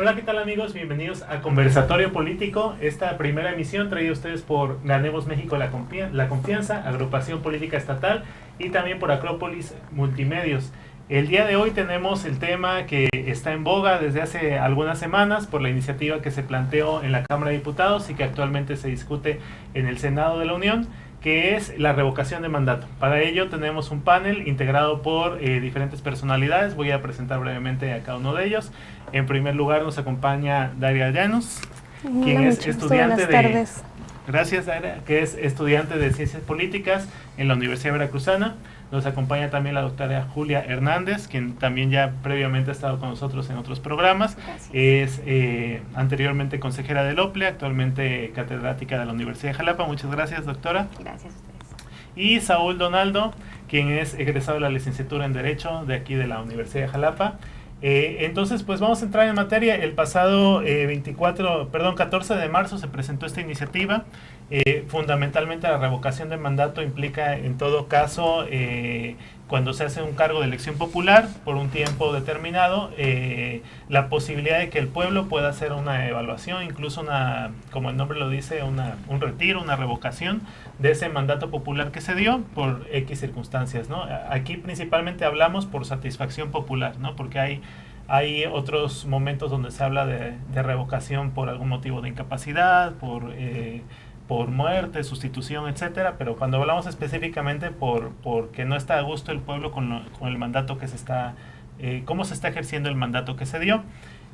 Hola, ¿qué tal amigos? Bienvenidos a Conversatorio Político, esta primera emisión traída a ustedes por Ganemos México la Confianza, Agrupación Política Estatal y también por Acrópolis Multimedios. El día de hoy tenemos el tema que está en boga desde hace algunas semanas por la iniciativa que se planteó en la Cámara de Diputados y que actualmente se discute en el Senado de la Unión, que es la revocación de mandato. Para ello tenemos un panel integrado por diferentes personalidades. Voy a presentar brevemente a cada uno de ellos. En primer lugar nos acompaña Daria Llanos, quien es estudiante de... Gracias, Daria, que es estudiante de Ciencias Políticas en la Universidad Veracruzana. Nos acompaña también la doctora Julia Hernández, quien también ya previamente ha estado con nosotros en otros programas. Gracias. Es anteriormente consejera del OPLE, actualmente catedrática de la Universidad de Jalapa. Muchas gracias, doctora. Gracias a ustedes. Y Saúl Donaldo, quien es egresado de la licenciatura en Derecho de aquí de la Universidad de Jalapa. Entonces, pues vamos a entrar en materia. El pasado 14 de marzo se presentó esta iniciativa. Fundamentalmente la revocación de mandato implica en todo caso cuando se hace un cargo de elección popular por un tiempo determinado, la posibilidad de que el pueblo pueda hacer una evaluación, incluso una, como el nombre lo dice, un retiro, una revocación de ese mandato popular que se dio por X circunstancias, ¿no? Aquí principalmente hablamos por satisfacción popular, ¿no? Porque hay otros momentos donde se habla de revocación por algún motivo de incapacidad, por muerte, sustitución, etcétera, pero cuando hablamos específicamente porque no está a gusto el pueblo con el mandato que se está, cómo se está ejerciendo el mandato que se dio.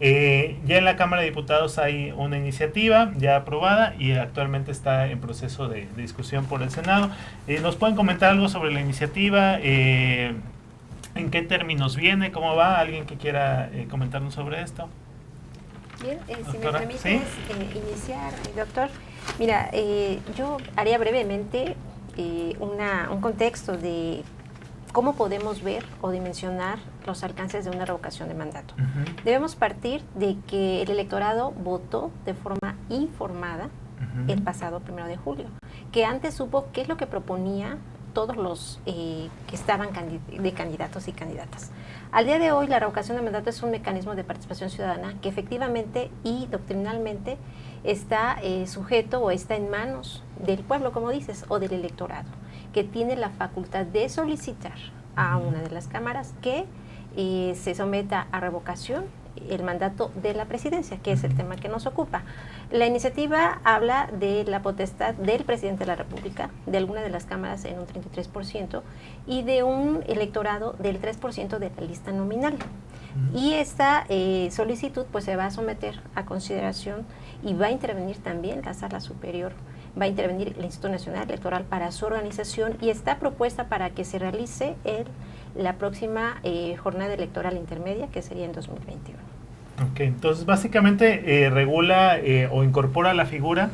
Ya en la Cámara de Diputados hay una iniciativa ya aprobada y actualmente está en proceso de discusión por el Senado. ¿Nos pueden comentar algo sobre la iniciativa? ¿En qué términos viene? ¿Cómo va? ¿Alguien que quiera comentarnos sobre esto? Bien, si me permites, ¿sí? Iniciar, doctor. Mira, yo haría brevemente un contexto de cómo podemos ver o dimensionar los alcances de una revocación de mandato. Debemos partir de que el electorado votó de forma informada el pasado 1 de julio, que antes supo qué es lo que proponía todos los que estaban de candidatos y candidatas. Al día de hoy, la revocación de mandato es un mecanismo de participación ciudadana que efectivamente y doctrinalmente está sujeto o está en manos del pueblo, como dices, o del electorado, que tiene la facultad de solicitar a una de las cámaras que se someta a revocación el mandato de la presidencia, que es el tema que nos ocupa. La iniciativa habla de la potestad del presidente de la República, de alguna de las cámaras en un 33% y de un electorado del 3% de la lista nominal. Y esta solicitud pues se va a someter a consideración y va a intervenir también la Sala Superior, va a intervenir el Instituto Nacional Electoral para su organización y está propuesta para que se realice la próxima jornada electoral intermedia, que sería en 2021. Ok, entonces básicamente regula o incorpora la figura,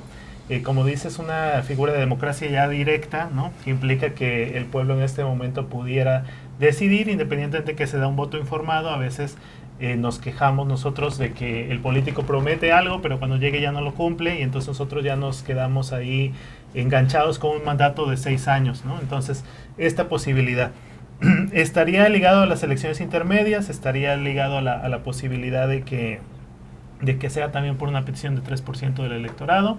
como dices, una figura de democracia ya directa, ¿no? Que implica que el pueblo en este momento pudiera decidir, independientemente de que se da un voto informado. A veces nos quejamos nosotros de que el político promete algo, pero cuando llegue ya no lo cumple y entonces nosotros ya nos quedamos ahí enganchados con un mandato de 6 años, ¿no? Entonces, esta posibilidad estaría ligado a las elecciones intermedias, estaría ligado a la posibilidad de que sea también por una petición de 3% del electorado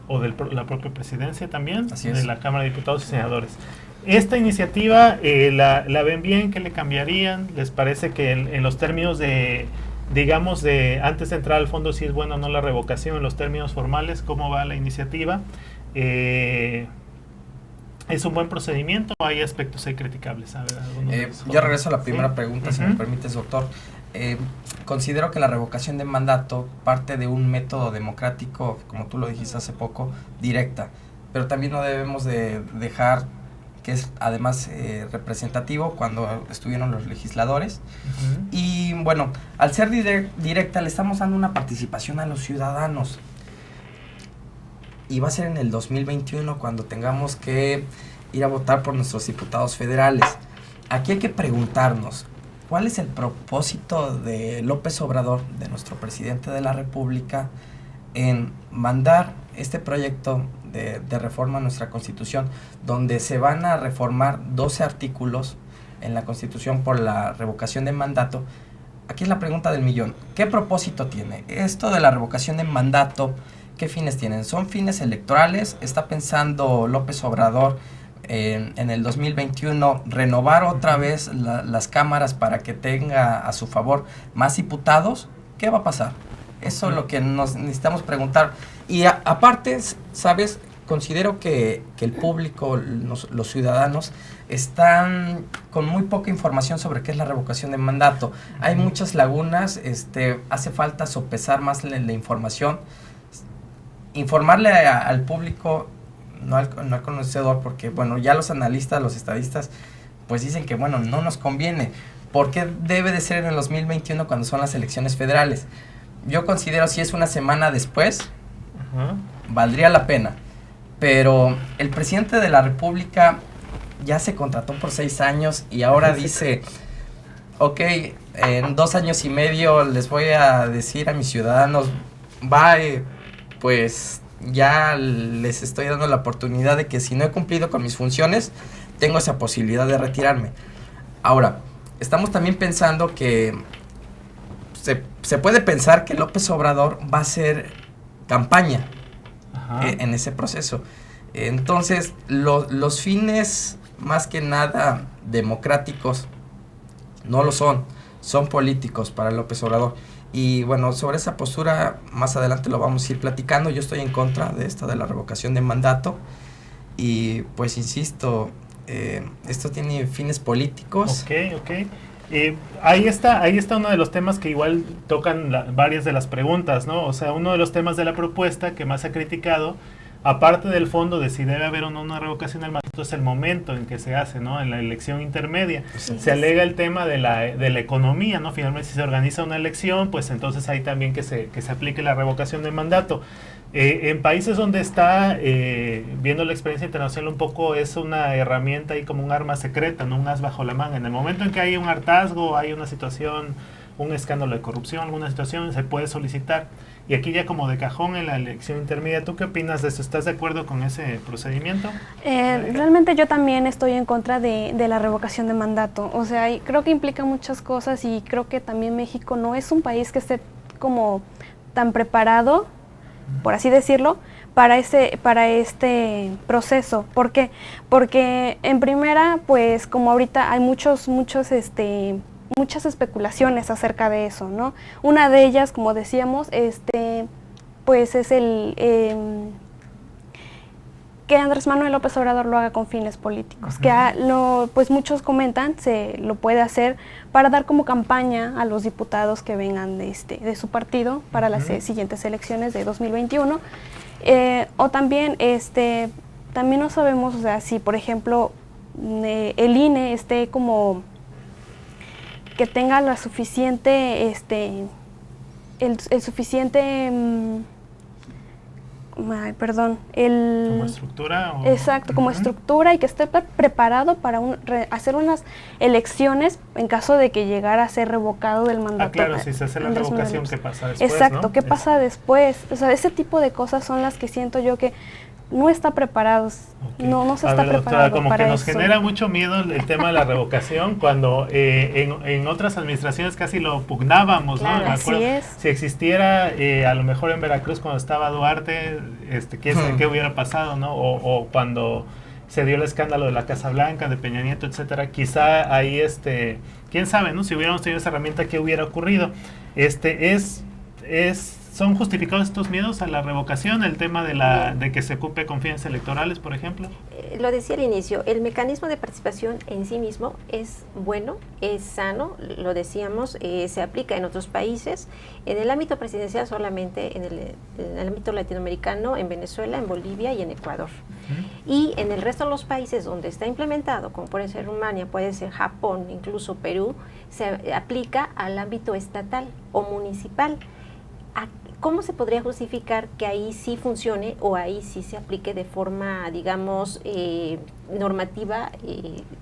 o de la propia presidencia también, de la Cámara de Diputados y Senadores. Esta iniciativa, ¿la ven bien? ¿Qué le cambiarían? ¿Les parece que en los términos de, digamos, de antes de entrar al fondo si es bueno o no la revocación, en los términos formales, cómo va la iniciativa? ¿Es un buen procedimiento o hay aspectos criticables? A ver, yo regreso a la primera pregunta, si me permites, doctor. Considero que la revocación de mandato parte de un método democrático, como tú lo dijiste hace poco, directa, pero también no debemos de dejar que es además representativo cuando estuvieron los legisladores. Y bueno, al ser directa le estamos dando una participación a los ciudadanos. Y va a ser en el 2021 cuando tengamos que ir a votar por nuestros diputados federales. Aquí hay que preguntarnos, ¿cuál es el propósito de López Obrador, de nuestro presidente de la República, en mandar este proyecto de reforma a nuestra Constitución, donde se van a reformar 12 artículos en la Constitución por la revocación de mandato, aquí es la pregunta del millón. ¿Qué propósito tiene? Esto de la revocación de mandato, ¿qué fines tienen? ¿Son fines electorales? ¿Está pensando López Obrador en el 2021 renovar otra vez las cámaras para que tenga a su favor más diputados? ¿Qué va a pasar? Eso es lo que nos necesitamos preguntar. Y aparte, ¿sabes? Considero que el público, los ciudadanos, están con muy poca información sobre qué es la revocación de mandato. Hay muchas lagunas, hace falta sopesar más la información, informarle al público, no al conocedor, porque bueno, ya los analistas, los estadistas, pues dicen que bueno, no nos conviene. ¿Por qué debe de ser en el 2021 cuando son las elecciones federales? Yo considero si es una semana después, valdría la pena. Pero el presidente de la República ya se contrató por 6 años y ahora dice, ok, en 2 años y medio les voy a decir a mis ciudadanos, pues ya les estoy dando la oportunidad de que si no he cumplido con mis funciones, tengo esa posibilidad de retirarme. Ahora, estamos también pensando que se puede pensar que López Obrador va a hacer campaña en ese proceso. Entonces, los fines más que nada democráticos no lo son políticos para López Obrador. Y bueno, sobre esa postura más adelante lo vamos a ir platicando. Yo estoy en contra de esto de la revocación de mandato y pues insisto, esto tiene fines políticos. Ok. Ahí está uno de los temas que igual tocan varias de las preguntas, ¿no? O sea, uno de los temas de la propuesta que más se ha criticado, aparte del fondo de si debe haber o no una revocación del mandato, es el momento en que se hace, ¿no? En la elección intermedia. Sí. Se alega el tema de la economía, ¿no? Finalmente, si se organiza una elección, pues entonces hay también que se aplique la revocación del mandato. En países donde está, viendo la experiencia internacional un poco, es una herramienta y como un arma secreta, ¿no? Un as bajo la manga. En el momento en que hay un hartazgo, hay una situación, un escándalo de corrupción, alguna situación, se puede solicitar. Y aquí ya como de cajón en la elección intermedia, ¿tú qué opinas de eso? ¿Estás de acuerdo con ese procedimiento? Realmente yo también estoy en contra de la revocación de mandato. O sea, creo que implica muchas cosas y creo que también México no es un país que esté como tan preparado, por así decirlo, para este proceso. ¿Por qué? Porque en primera, pues como ahorita hay muchas especulaciones acerca de eso, ¿no? Una de ellas, como decíamos, pues es que Andrés Manuel López Obrador lo haga con fines políticos, que pues muchos comentan se lo puede hacer para dar como campaña a los diputados que vengan de su partido para las siguientes elecciones de 2021, o también también no sabemos, o sea, si por ejemplo el INE esté como que tenga la suficiente el suficiiente ¿como estructura? Exacto, como estructura y que esté preparado para hacer unas elecciones en caso de que llegara a ser revocado del mandato. Claro, si se hace la revocación, ¿qué pasa después? Exacto, ¿no? ¿Qué pasa después? O sea, ese tipo de cosas son las que siento yo que no está preparado, no se está preparado doctora, como para que nos eso. genera mucho miedo el tema de la revocación cuando en otras administraciones casi lo pugnábamos, claro, ¿no? Así es. Si existiera a lo mejor en Veracruz cuando estaba Duarte, quién sabe qué hubiera pasado, ¿no? O cuando se dio el escándalo de la Casa Blanca, de Peña Nieto, etcétera, quizá ahí quién sabe, ¿no? Si hubiéramos tenido esa herramienta, ¿qué hubiera ocurrido? ¿Son justificados estos miedos a la revocación, el tema de que se ocupe con fines electorales, por ejemplo? Lo decía al inicio, el mecanismo de participación en sí mismo es bueno, es sano, lo decíamos, se aplica en otros países, en el ámbito presidencial solamente en el ámbito latinoamericano, en Venezuela, en Bolivia y en Ecuador. Y en el resto de los países donde está implementado, como puede ser Rumania, puede ser Japón, incluso Perú, se aplica al ámbito estatal o municipal. ¿Cómo se podría justificar que ahí sí funcione o ahí sí se aplique de forma, digamos, normativa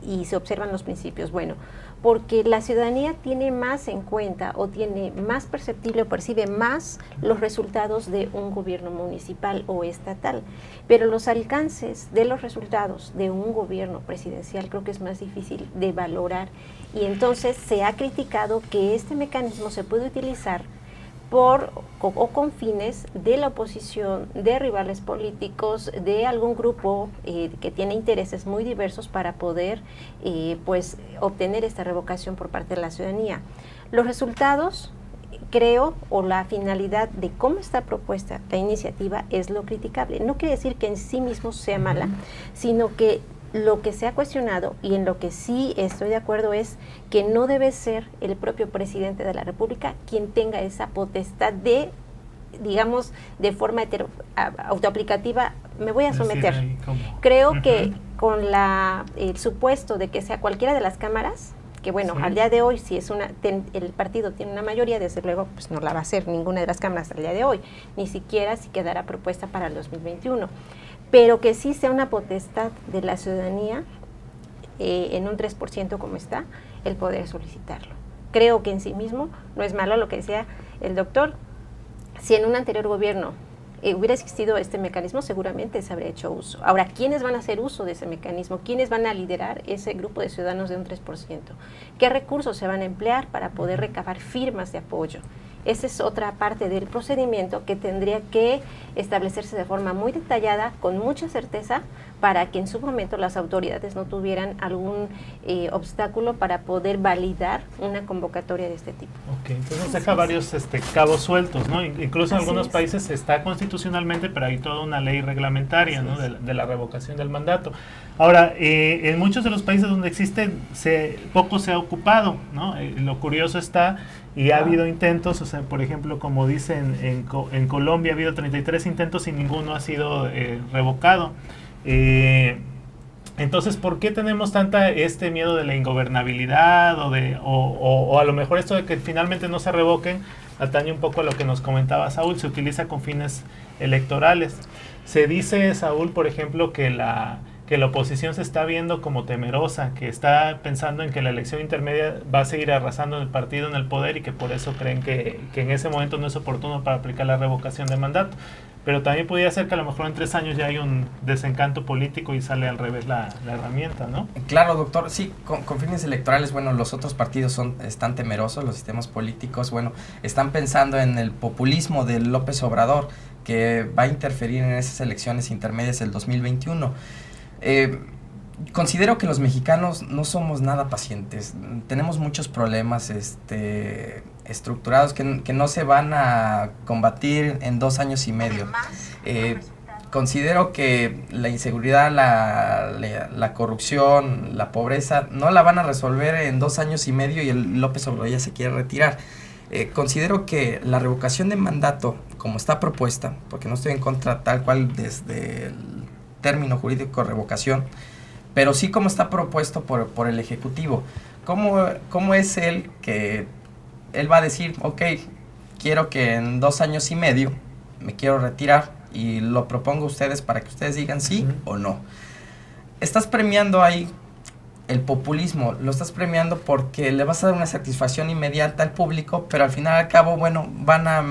y se observan los principios? Bueno, porque la ciudadanía tiene más en cuenta o tiene más perceptible o percibe más los resultados de un gobierno municipal o estatal, pero los alcances de los resultados de un gobierno presidencial creo que es más difícil de valorar, y entonces se ha criticado que este mecanismo se puede utilizar con fines de la oposición, de rivales políticos, de algún grupo que tiene intereses muy diversos para poder pues obtener esta revocación por parte de la ciudadanía. Los resultados, creo, o la finalidad de cómo está propuesta la iniciativa es lo criticable. No quiere decir que en sí mismo sea mala, sino que lo que se ha cuestionado, y en lo que sí estoy de acuerdo, es que no debe ser el propio presidente de la República quien tenga esa potestad de, digamos, de forma autoaplicativa, me voy a someter. Creo que con el supuesto de que sea cualquiera de las cámaras, que bueno, al día de hoy, si es el partido tiene una mayoría, desde luego pues no la va a hacer ninguna de las cámaras al día de hoy, ni siquiera si quedará propuesta para el 2021. Pero que sí sea una potestad de la ciudadanía, en un 3% como está, el poder solicitarlo. Creo que en sí mismo no es malo, lo que decía el doctor. Si en un anterior gobierno hubiera existido este mecanismo, seguramente se habría hecho uso. Ahora, ¿quiénes van a hacer uso de ese mecanismo? ¿Quiénes van a liderar ese grupo de ciudadanos de un 3%? ¿Qué recursos se van a emplear para poder recabar firmas de apoyo? Esa es otra parte del procedimiento que tendría que establecerse de forma muy detallada, con mucha certeza, para que en su momento las autoridades no tuvieran algún obstáculo para poder validar una convocatoria de este tipo. Ok, entonces deja varios cabos sueltos, ¿no? Incluso en algunos países está constitucionalmente, pero hay toda una ley reglamentaria, ¿no? de la revocación del mandato. Ahora, en muchos de los países donde existe, poco se ha ocupado, ¿no? Lo curioso está, y ha habido intentos, o sea, por ejemplo, como dicen, en Colombia ha habido 33 intentos y ninguno ha sido revocado. Entonces, ¿por qué tenemos este miedo de la ingobernabilidad o a lo mejor esto de que finalmente no se revoquen? Atañe un poco a lo que nos comentaba Saúl, se utiliza con fines electorales. Se dice, Saúl, por ejemplo, que la oposición se está viendo como temerosa, que está pensando en que la elección intermedia va a seguir arrasando en el partido, en el poder, y que por eso creen que en ese momento no es oportuno para aplicar la revocación de mandato. Pero también podría ser que a lo mejor en 3 años ya hay un desencanto político y sale al revés la herramienta, ¿no? Claro, doctor. Sí, con fines electorales, bueno, los otros partidos están temerosos, los sistemas políticos, bueno, están pensando en el populismo de López Obrador, que va a interferir en esas elecciones intermedias del 2021. Considero que los mexicanos no somos nada pacientes. Tenemos muchos problemas estructurados que no se van a combatir en 2 años y medio. Considero que la inseguridad, la corrupción, la pobreza no la van a resolver en 2 años y medio, y el López Obrador ya se quiere retirar. Considero que la revocación de mandato, como está propuesta, porque no estoy en contra tal cual desde el término jurídico revocación, pero sí como está propuesto por el Ejecutivo. ¿Cómo es él que él va a decir, ok, quiero que en 2 años y medio me quiero retirar y lo propongo a ustedes para que ustedes digan sí o no? Estás premiando ahí el populismo, lo estás premiando porque le vas a dar una satisfacción inmediata al público, pero al final al cabo, bueno, van a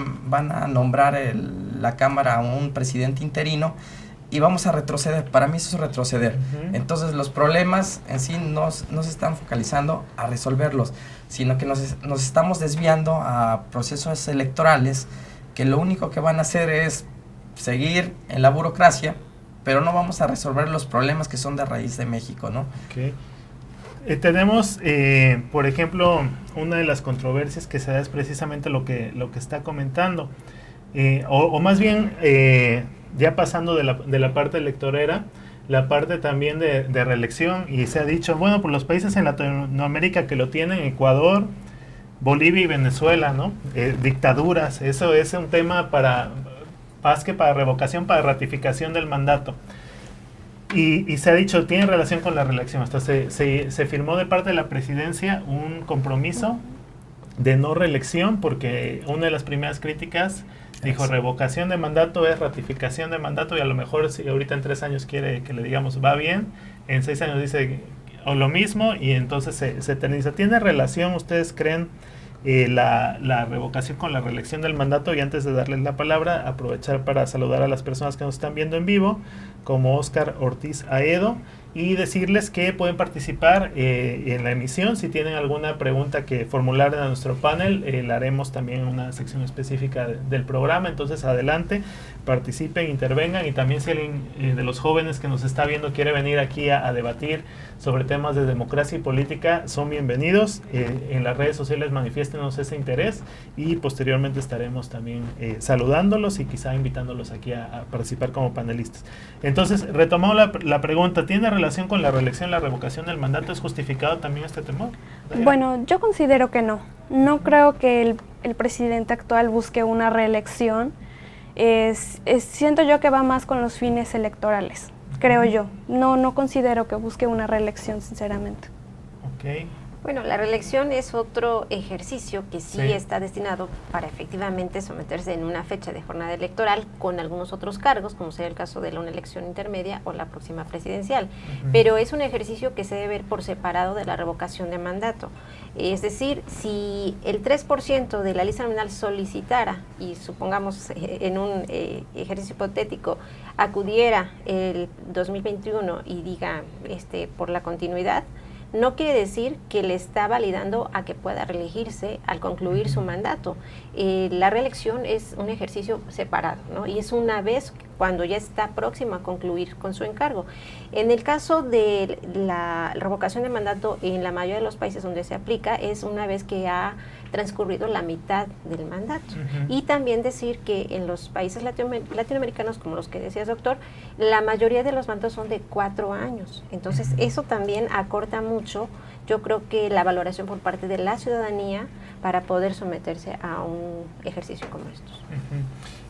nombrar la Cámara a un presidente interino y vamos a retroceder. Para mí eso es retroceder. Entonces los problemas en sí no se están focalizando a resolverlos, sino que nos estamos desviando a procesos electorales que lo único que van a hacer es seguir en la burocracia, pero no vamos a resolver los problemas que son de raíz de México, ¿no? Okay. Tenemos, por ejemplo, una de las controversias que se da es precisamente lo que está comentando, o más bien, ya pasando de la parte electorera, la parte también de reelección, y se ha dicho, bueno, por los países en Latinoamérica que lo tienen, Ecuador, Bolivia y Venezuela, ¿no? Dictaduras, eso es un tema más que para revocación, para ratificación del mandato. Y se ha dicho, tiene relación con la reelección. Hasta se firmó de parte de la presidencia un compromiso de no reelección, porque una de las primeras críticas dijo, revocación de mandato es ratificación de mandato, y a lo mejor si ahorita en 3 años quiere que le digamos va bien, en 6 años dice o lo mismo, y entonces se eterniza. ¿Tiene relación, ustedes creen, la revocación con la reelección del mandato? Y antes de darles la palabra, aprovechar para saludar a las personas que nos están viendo en vivo, como Oscar Ortiz Aedo, y decirles que pueden participar en la emisión. Si tienen alguna pregunta que formular a nuestro panel, la haremos también en una sección específica del programa. Entonces adelante, participen, intervengan, y también si alguien de los jóvenes que nos está viendo quiere venir aquí a debatir sobre temas de democracia y política, son bienvenidos. En las redes sociales manifiéstenos ese interés, y posteriormente estaremos también saludándolos y quizá invitándolos aquí a participar como panelistas. Entonces, retomamos la pregunta, ¿tiene relación con la reelección, la revocación del mandato? ¿Es justificado también este temor? Bueno, yo considero que no. No creo que el presidente actual busque una reelección. Siento yo que va más con los fines electorales, creo yo. No considero que busque una reelección, sinceramente. Ok. Bueno, la reelección es otro ejercicio que sí está destinado para efectivamente someterse en una fecha de jornada electoral con algunos otros cargos, como sea el caso de una elección intermedia o la próxima presidencial. Pero es un ejercicio que se debe ver por separado de la revocación de mandato. Es decir, si el 3% de la lista nominal solicitara, y supongamos en un ejercicio hipotético, acudiera el 2021 y diga por la continuidad, no quiere decir que le está validando a que pueda reelegirse al concluir su mandato. La reelección es un ejercicio separado, ¿no? Y es una vez cuando ya está próximo a concluir con su encargo. En el caso de la revocación de mandato, en la mayoría de los países donde se aplica, es una vez que ha transcurrido la mitad del mandato. Y también decir que en los países latinoamericanos, como los que decías, doctor, la mayoría de los mandatos son de 4 años. Entonces, eso también acorta mucho, yo creo, que la valoración por parte de la ciudadanía para poder someterse a un ejercicio como estos.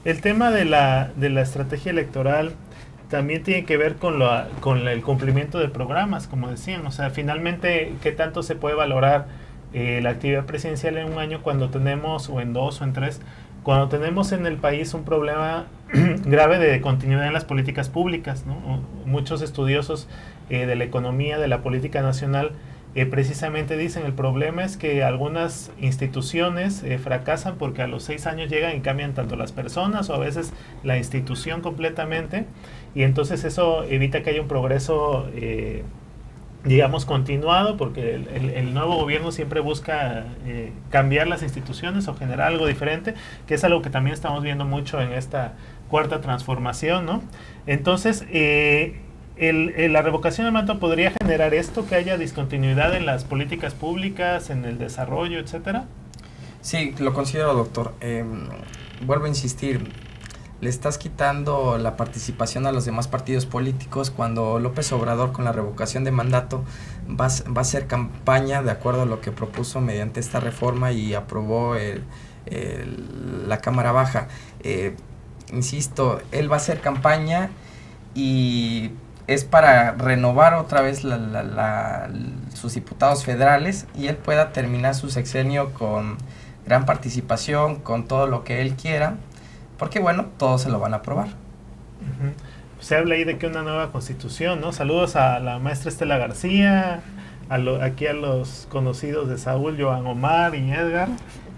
El tema de la estrategia electoral también tiene que ver con el cumplimiento de programas, como decían. O sea, finalmente, ¿qué tanto se puede valorar la actividad presidencial en un año cuando tenemos, o en 2 o en 3, cuando tenemos en el país un problema grave de continuidad en las políticas públicas, ¿no? Muchos estudiosos de la economía, de la política nacional, precisamente dicen, el problema es que algunas instituciones fracasan porque a los 6 años llegan y cambian tanto las personas o a veces la institución completamente, y entonces eso evita que haya un progreso digamos continuado, porque el nuevo gobierno siempre busca cambiar las instituciones o generar algo diferente, que es algo que también estamos viendo mucho en esta cuarta transformación, ¿no? Entonces, la revocación de mandato podría generar esto, que haya discontinuidad en las políticas públicas, en el desarrollo, etcétera. Sí, lo considero, doctor. Vuelvo a insistir, le estás quitando la participación a los demás partidos políticos cuando López Obrador, con la revocación de mandato, va a hacer campaña de acuerdo a lo que propuso mediante esta reforma y aprobó la Cámara Baja. Insisto, él va a hacer campaña y es para renovar otra vez sus diputados federales, y él pueda terminar su sexenio con gran participación, con todo lo que él quiera, porque bueno, todos se lo van a aprobar. Se habla ahí de que una nueva constitución, ¿no? Saludos a la maestra Estela García, aquí a los conocidos de Saúl, Joan Omar y Edgar,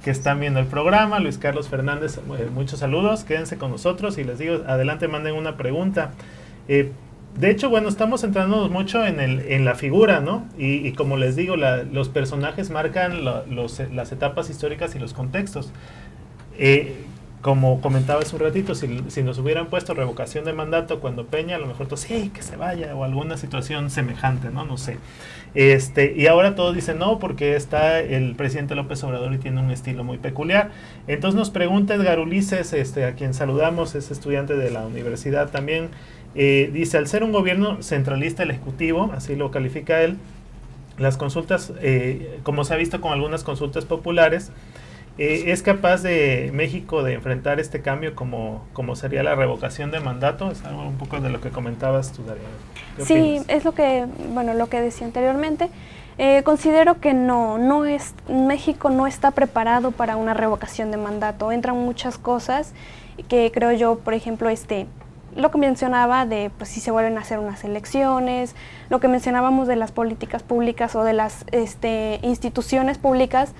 que están viendo el programa, Luis Carlos Fernández, muchos saludos, quédense con nosotros, y les digo, adelante, manden una pregunta. De hecho, bueno, estamos centrándonos mucho en la figura, ¿no? Y como les digo, los personajes marcan las etapas históricas y los contextos. Como comentaba hace un ratito, si nos hubieran puesto revocación de mandato cuando Peña, a lo mejor todos, sí, que se vaya, o alguna situación semejante, ¿no? No sé. Y ahora todos dicen no, porque está el presidente López Obrador y tiene un estilo muy peculiar. Entonces nos pregunta Edgar Ulises, a quien saludamos, es estudiante de la universidad también, dice, al ser un gobierno centralista el ejecutivo, así lo califica él, las consultas, como se ha visto con algunas consultas populares, ¿es capaz de México de enfrentar este cambio como sería la revocación de mandato? Es algo un poco de lo que comentabas tú, Daria. Sí, opinas? es lo que decía anteriormente. Considero que México no está preparado para una revocación de mandato. Entran muchas cosas que creo yo, por ejemplo, lo que mencionaba de pues, si se vuelven a hacer unas elecciones, lo que mencionábamos de las políticas públicas o de las instituciones públicas,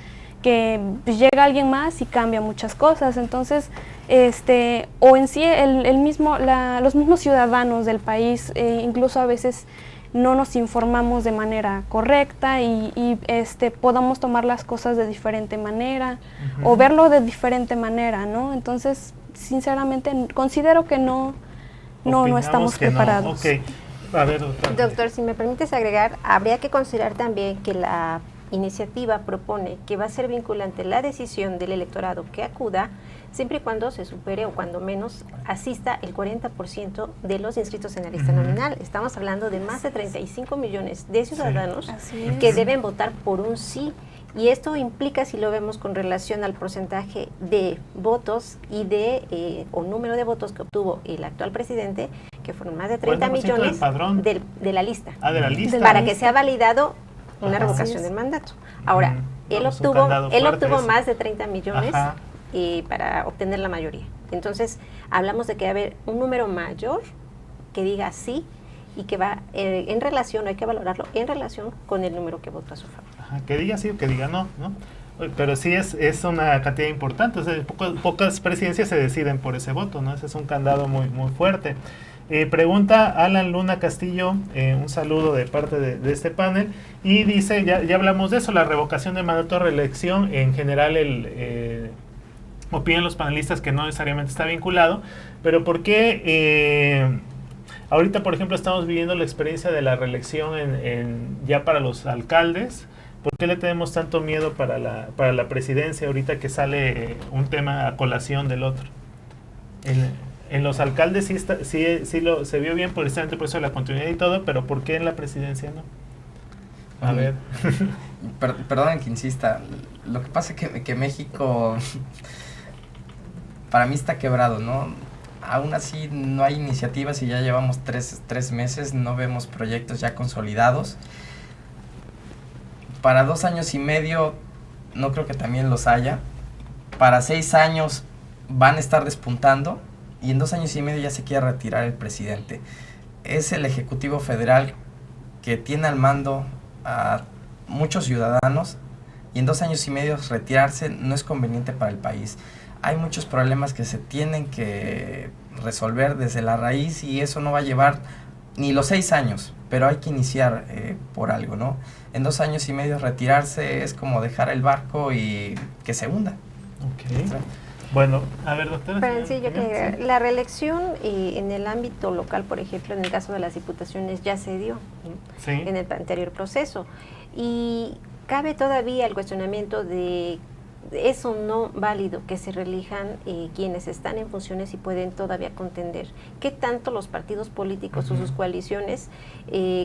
que pues, llega alguien más y cambia muchas cosas. Entonces, o en sí los mismos ciudadanos del país, incluso a veces no nos informamos de manera correcta y podamos tomar las cosas de diferente manera o verlo de diferente manera, ¿no? Entonces, sinceramente, considero que no estamos preparados. No. Okay. A ver, doctor, si me permites agregar, habría que considerar también que la iniciativa propone que va a ser vinculante la decisión del electorado que acuda, siempre y cuando se supere o cuando menos asista el 40% de los inscritos en la lista nominal. Estamos hablando de más de 35 millones de ciudadanos que deben votar por un sí. Y esto implica, si lo vemos con relación al porcentaje de votos y o número de votos que obtuvo el actual presidente, que fueron más de 30 millones de la lista. De la lista. Para que sea validado una revocación del mandato. Ahora, él obtuvo más de 30 millones para obtener la mayoría. Entonces, hablamos de que va a haber un número mayor que diga sí y que va en relación, hay que valorarlo en relación con el número que votó a su favor. Que diga sí o que diga no, ¿no? Pero sí es una cantidad importante, o sea, pocas presidencias se deciden por ese voto, ¿no? Ese es un candado muy, muy fuerte. Pregunta Alan Luna Castillo, un saludo de parte de este panel, y dice, ya hablamos de eso, la revocación de mandato de reelección, en general opinan los panelistas que no necesariamente está vinculado, pero ¿por qué ahorita, por ejemplo, estamos viviendo la experiencia de la reelección ya para los alcaldes? ¿Por qué le tenemos tanto miedo para la presidencia ahorita que sale un tema a colación del otro? En los alcaldes se vio bien precisamente por eso de la continuidad y todo, pero ¿por qué en la presidencia no? A ver. Perdonen que insista, lo que pasa es que México para mí está quebrado, ¿no? Aún así no hay iniciativas y ya llevamos tres meses, no vemos proyectos ya consolidados. Para 2 años y medio no creo que también los haya. Para 6 años van a estar despuntando y en 2 años y medio ya se quiere retirar el presidente. Es el Ejecutivo Federal que tiene al mando a muchos ciudadanos y en 2 años y medio retirarse no es conveniente para el país. Hay muchos problemas que se tienen que resolver desde la raíz y eso no va a llevar ni los 6 años, pero hay que iniciar por algo, ¿no? En 2 años y medio retirarse es como dejar el barco y que se hunda. Okay. Bueno, a ver, doctora. Pero sí, la reelección en el ámbito local, por ejemplo, en el caso de las diputaciones, ya se dio en el anterior proceso. Y cabe todavía el cuestionamiento de ¿es o no válido que se reelijan quienes están en funciones y pueden todavía contender? ¿Qué tanto los partidos políticos o sus coaliciones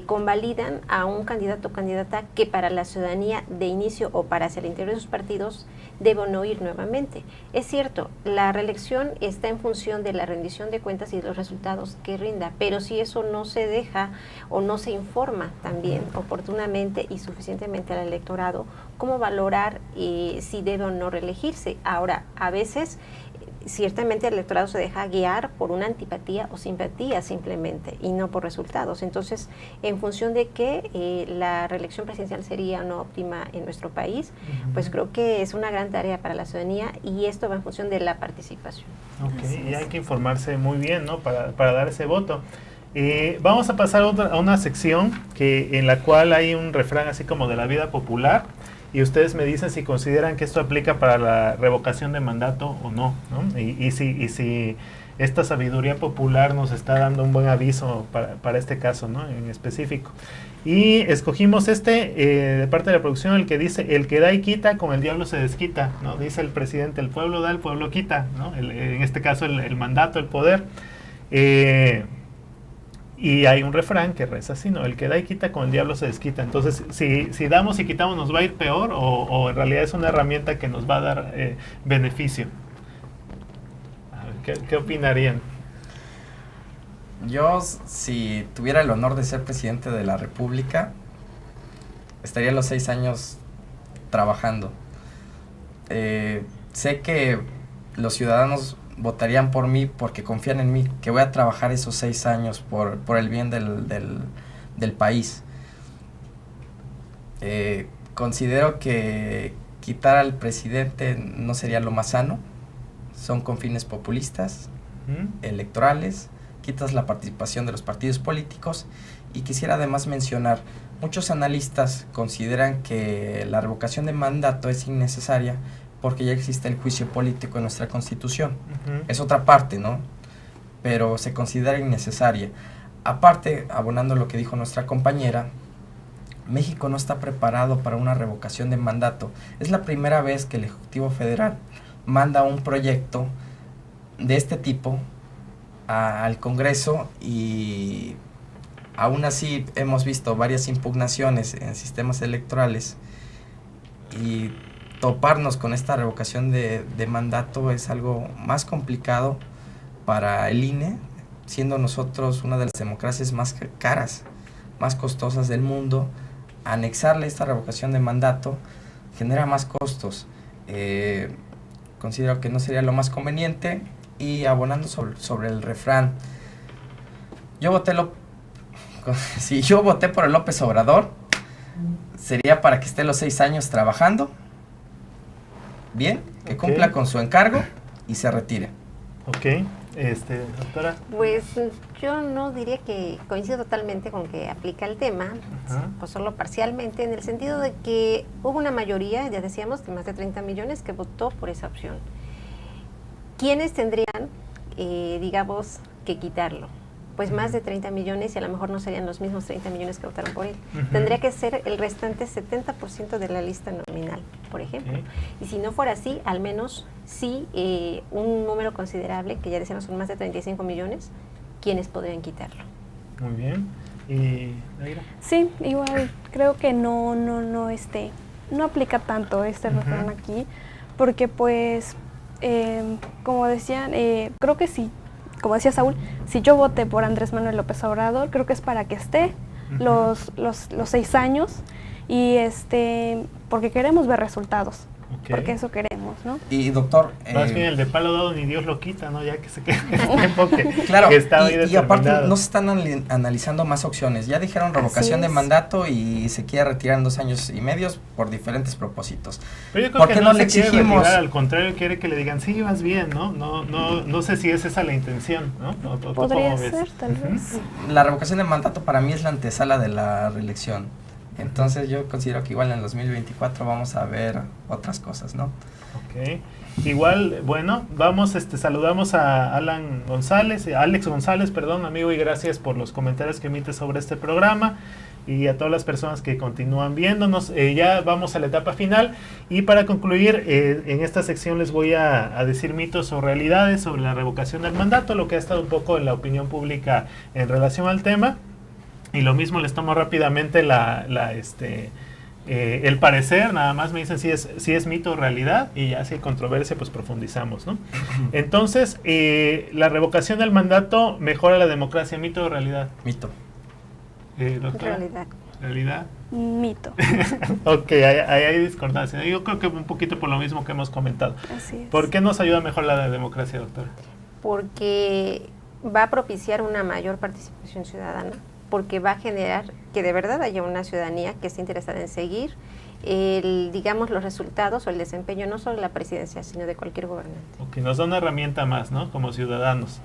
convalidan a un candidato o candidata que para la ciudadanía de inicio o para hacia el interior de sus partidos debe o no ir nuevamente? Es cierto, la reelección está en función de la rendición de cuentas y de los resultados que rinda, pero si eso no se deja o no se informa también oportunamente y suficientemente al electorado, ¿cómo valorar si debe o no reelegirse? Ahora, a veces, ciertamente el electorado se deja guiar por una antipatía o simpatía simplemente, y no por resultados. Entonces, en función de que la reelección presidencial sería no óptima en nuestro país, pues creo que es una gran tarea para la ciudadanía y esto va en función de la participación. Y hay que informarse muy bien, ¿no? Para dar ese voto. Vamos a pasar a una sección en la cual hay un refrán así como de la vida popular, y ustedes me dicen si consideran que esto aplica para la revocación de mandato o no, ¿no? Y si esta sabiduría popular nos está dando un buen aviso para este caso, ¿no? En específico. Y escogimos de parte de la producción, el que dice: el que da y quita, con el diablo se desquita, ¿no? Dice el presidente: el pueblo da, el pueblo quita, ¿no? En este caso el mandato, el poder. Y hay un refrán que reza así, ¿no? El que da y quita, con el diablo se desquita. Entonces, si damos y quitamos, ¿nos va a ir peor o en realidad es una herramienta que nos va a dar beneficio? A ver, ¿qué opinarían? Yo, si tuviera el honor de ser presidente de la República, estaría los 6 años trabajando. Sé que los ciudadanos votarían por mí porque confían en mí, que voy a trabajar esos 6 años por el bien del país. Considero que quitar al presidente no sería lo más sano, son con fines populistas, electorales, quitas la participación de los partidos políticos. Y quisiera además mencionar, muchos analistas consideran que la revocación de mandato es innecesaria porque ya existe el juicio político en nuestra Constitución. Es otra parte, ¿no? Pero se considera innecesaria. Aparte, abonando lo que dijo nuestra compañera, México no está preparado para una revocación de mandato. Es la primera vez que el Ejecutivo Federal manda un proyecto de este tipo al Congreso y aún así hemos visto varias impugnaciones en sistemas electorales y toparnos con esta revocación de mandato es algo más complicado para el INE, siendo nosotros una de las democracias más caras, más costosas del mundo. Anexarle esta revocación de mandato genera más costos. Considero que no sería lo más conveniente. Y abonando sobre el refrán, si yo voté por el López Obrador, sería para que esté los 6 años trabajando bien, que cumpla con su encargo y se retire. Ok, doctora. Pues yo no diría que coincido totalmente con que aplica el tema, pues solo parcialmente, en el sentido de que hubo una mayoría, ya decíamos, de más de 30 millones que votó por esa opción. ¿Quiénes tendrían, digamos, que quitarlo? Pues más de 30 millones y a lo mejor no serían los mismos 30 millones que votaron por él. Tendría que ser el restante 70% de la lista nominal, por ejemplo. Y si no fuera así, al menos sí un número considerable, que ya decíamos son más de 35 millones, ¿quiénes podrían quitarlo? Muy bien. ¿Y Daira? Sí, igual creo que no aplica tanto este refrán aquí, porque pues como decían, creo que sí, como decía Saúl, si yo voté por Andrés Manuel López Obrador, creo que es para que esté los 6 años y porque queremos ver resultados, porque eso queremos, ¿no? Y doctor, más bien el de palo dado ni Dios lo quita, ¿no? Ya que se quede este enfoque claro, que está ahí y aparte no se están analizando más opciones. Ya dijeron revocación de mandato y se quiere retirar en 2 años y medio por diferentes propósitos. Pero yo creo ¿Por que qué no le exigimos? Retirar, al contrario, quiere que le digan, sí, vas bien, ¿no? No sé si es esa la intención, ¿no? Podría ser, tal vez. La revocación de mandato para mí es la antesala de la reelección. Entonces yo considero que igual en el 2024 vamos a ver otras cosas, ¿no? Ok. Igual, bueno, saludamos a Alex González, amigo, y gracias por los comentarios que emites sobre este programa y a todas las personas que continúan viéndonos. Ya vamos a la etapa final y para concluir, en esta sección les voy a decir mitos o realidades sobre la revocación del mandato, lo que ha estado un poco en la opinión pública en relación al tema. Y lo mismo les tomo rápidamente el parecer, nada más me dicen si es mito o realidad, y ya si hay controversia, pues profundizamos, ¿no? Entonces, la revocación del mandato mejora la democracia, ¿mito o realidad? Mito. ¿Doctora? ¿Realidad? Mito. Ok, hay discordancia. Yo creo que un poquito por lo mismo que hemos comentado. Así es. ¿Por qué nos ayuda mejor la democracia, doctora? Porque va a propiciar una mayor participación ciudadana, porque va a generar que de verdad haya una ciudadanía que esté interesada en seguir los resultados o el desempeño no solo de la presidencia, sino de cualquier gobernante. Ok, nos da una herramienta más, ¿no? Como ciudadanos.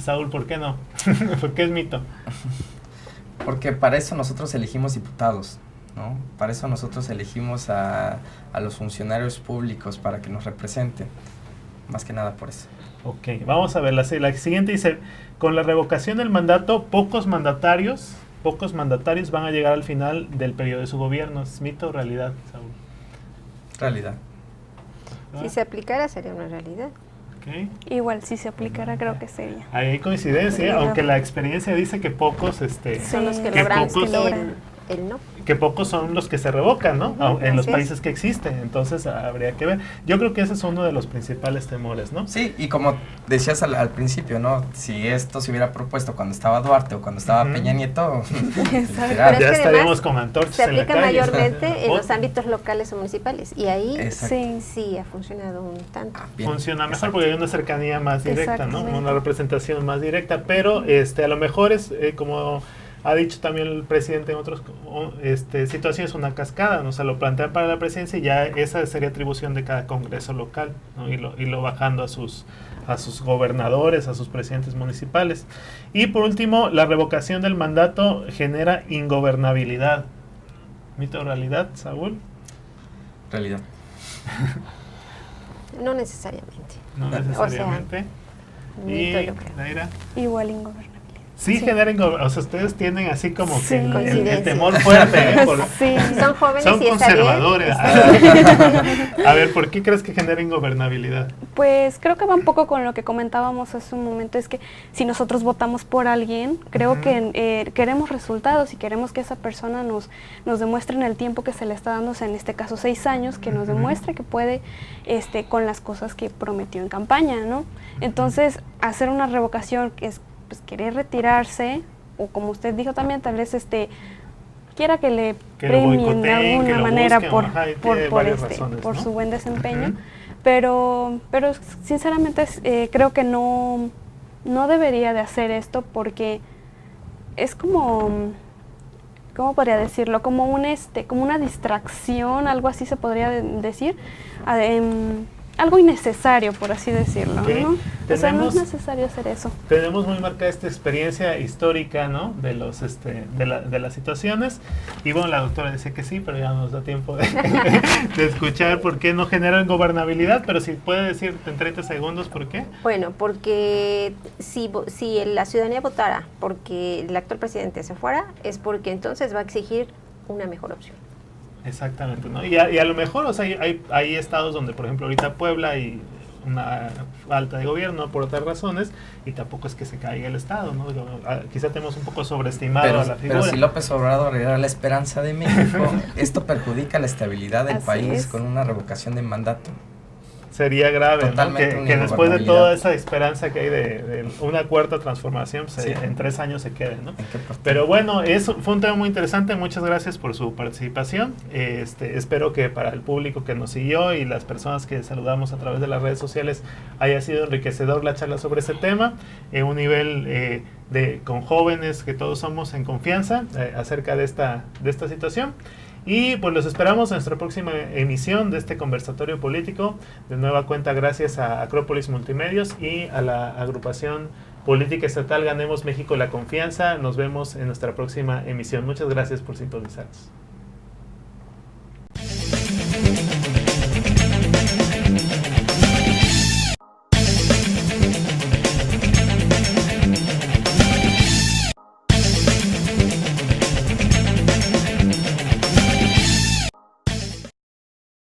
Saúl, ¿por qué no? ¿Por qué es mito? Porque para eso nosotros elegimos diputados, ¿no? Para eso nosotros elegimos a los funcionarios públicos para que nos representen. Más que nada por eso. Ok, vamos a ver, la siguiente dice, con la revocación del mandato, pocos mandatarios van a llegar al final del periodo de su gobierno. ¿Es mito o realidad, Saúl? Realidad. Si se aplicara sería una realidad. Okay. Igual, si se aplicara, creo que sería. Ahí hay coincidencia, aunque la experiencia dice que pocos... son los que logran el no. Que pocos son los que se revocan, ¿no? En los Así países que existen, entonces habría que ver. Yo creo que ese es uno de los principales temores, ¿no? Sí, y como decías al principio, ¿no? Si esto se hubiera propuesto cuando estaba Duarte o cuando estaba Peña Nieto, Pero ya estaríamos con antorchas se en la aplica calle. mayormente en los ámbitos locales o municipales, y ahí Sí. sí ha funcionado un tanto. Bien, Funciona mejor exacto. porque hay una cercanía más directa, ¿no? Exactamente. Una representación más directa, pero a lo mejor es como ha dicho también el presidente en otras situaciones, una cascada, ¿no? O sea, lo plantean para la presidencia y ya esa sería atribución de cada congreso local, ¿no? Y lo bajando a sus gobernadores, a sus presidentes municipales. Y por último, la revocación del mandato genera ingobernabilidad. ¿Mito o realidad, Saúl? Realidad. No necesariamente. No necesariamente. Mito, Y yo creo. Naira. Igual ingobernabilidad. Sí, genera o sea, ustedes tienen así como Sí. que el Coincidencia. temor fuerte, ¿eh? Sí. Son jóvenes Son y está bien. conservadores. A ver, ¿por qué crees que genera ingobernabilidad? Pues creo que va un poco con lo que comentábamos hace un momento, es que si nosotros votamos por alguien, creo que queremos resultados y queremos que esa persona nos demuestre en el tiempo que se le está dando, o sea, en este caso 6 años, que nos demuestre que puede con las cosas que prometió en campaña, ¿no? Entonces, hacer una revocación que es pues querer retirarse, o como usted dijo también, tal vez quiera que le Que lo premien de boicoteen, que alguna lo manera busquen, por, ajá, y por, tiene por, varias razones, por ¿no? su buen desempeño. Ujú. Pero sinceramente creo que no debería de hacer esto, porque es como, ¿cómo podría decirlo? Como como una distracción, algo así se podría decir, algo innecesario, por así decirlo, Ok. ¿no? O sea, no es Tenemos- necesario hacer eso. Tenemos muy marcada esta experiencia histórica, ¿no? De de las situaciones. Y bueno, la doctora decía que sí, pero ya no nos da tiempo de escuchar por qué no generan gobernabilidad, pero si puede decir en 30 segundos por qué. Bueno, porque si la ciudadanía votara porque el actual presidente se fuera, es porque entonces va a exigir una mejor opción. Exactamente, ¿no? Y a lo mejor, o sea, hay estados donde, por ejemplo, ahorita Puebla hay una falta de gobierno por otras razones y tampoco es que se caiga el estado, ¿no? Quizá tenemos un poco sobreestimado a la figura. Pero si López Obrador era la esperanza de México, esto perjudica la estabilidad del Así país es. con una revocación de mandato. Sería grave, ¿no? Totalmente Que una después de ingobernabilidad. toda esa esperanza que hay de una cuarta transformación, pues, Sí. en 3 años se quede, ¿no? ¿En qué parte? Pero bueno, eso fue un tema muy interesante. Muchas gracias por su participación. Espero que para el público que nos siguió y las personas que saludamos a través de las redes sociales haya sido enriquecedor la charla sobre ese tema, en un nivel con jóvenes que todos somos en confianza acerca de esta situación. Y pues los esperamos en nuestra próxima emisión de este conversatorio político. De nueva cuenta, gracias a Acrópolis Multimedios y a la agrupación política estatal Ganemos México la Confianza. Nos vemos en nuestra próxima emisión. Muchas gracias por sintonizarnos.